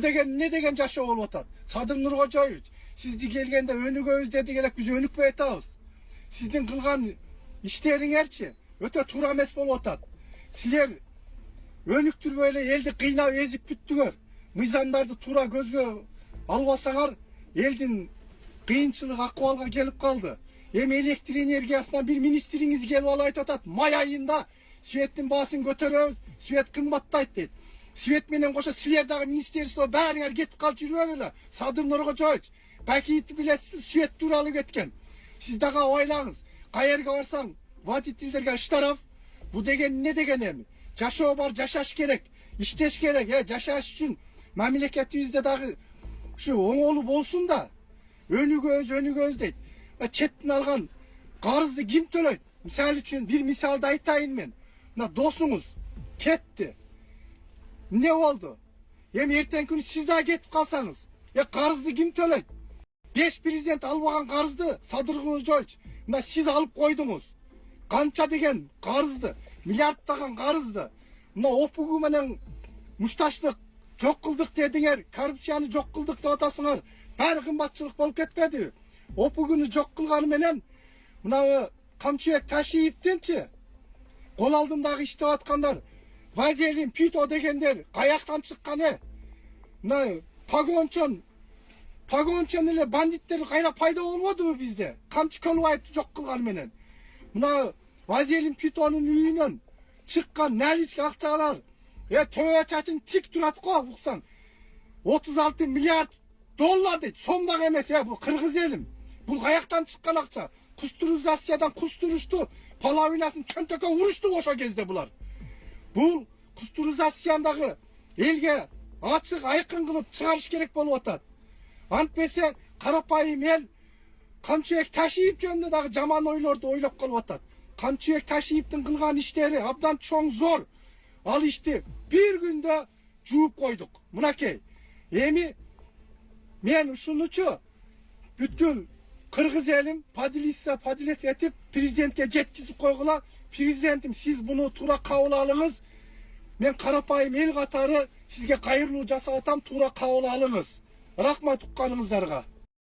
деген ne деген жашоо болуп атат? Садыр Нуркожоевич, сизди келгенде өнүгөбүз деди элек, биз өнүкпөй атабыз. Сиздин кылган иштериңерчи өтө туура эмес болуп атат. Силер өнүктүрбөй эле элди кыйнап эзип бүттүңөр. Мыйзамдарды туура көзгө албасаңар, элдин кыйынчылык акыбалга келип калды. Эми электр энергиясынан бир министриңиз келип алып айтып атат, май айында светтин баасын көтөрөбүз, свет кымбаттайт дейт. Свет менен кошо силер дагы министерство баарыңар кетип калып жүрбөйбүлө? Садыр Нуркожоевич, пакет билесиз, свет тууралуу кеткен. Сиз дагы ойлаңыз. Каерге барсаң, водительдерге штраф. Бу деген не деген эми? Жашоо бар, жашаш керек, иштеш керек, жашаш үчүн мамлекетибизде дагы ушу оңолуу болсун да. Өнүгөбүз дейт. Четтен алган карызды ким төлөйт? Мисалы үчүн бир мисалды айтайын мен. Мына досуңуз кетти. Не болду? Эми эртең күнү сиз да кетип калсаңыз, карызды ким төлөйт? 5 президент албаган карызды Садыр Нуркожоевич, мына сиз алып койдуңуз. Канча деген карызды, миллиардтаган карызды. Мына ОПУГ менен мушташтык жок кылдык дедиңер, коррупцияны жок кылдык деп атасыңар. Баары кымбатчылык болуп кетпедиби? ОПУГуну жок кылганы менен мына Камчыбек Ташиевдинчи кол алдымдагы иштеп аткандар, Вазелин, Пито дегендер каяктан чыккан? Мына погончон эле бандиттер кайра пайда болбодубу бизде? Камчы Көлбаевди жок кылганы менен. Мына Вазелин, Питонун үйүнөн чыккан наличка акчалар, төбө чачың тик турат го, уксаң. 36 миллиард доллар дейт, сом дагы эмес, бул кыргыз элим. Бул каяктан чыккан акча? Кустуризациядан кустурушту, половинасын чөнтөккө урушту ошо кезде булар. Бул кустуризациядагы элге ачык айкын кылып чыгарыш керек болуп атат. Антпесе карапайым эл Камчыбек Ташиев жөнүндө дагы жаман ойлорду ойлоп калып атат. Камчыбек Ташиевдин кылган иштери абдан чоң, зор. Ал ишти бир күндө жууп койдук. Мынакей. Эми мен ушунучу бүткүл кыргыз элим падилес этип президентке жеткизип койгула. Президентим, сиз буну туура кабыл алыңыз. Мен карапайым эл катары сизге кайрылуу жасап атам, туура кабыл алыңыз. Рахмат укканыңыздарга.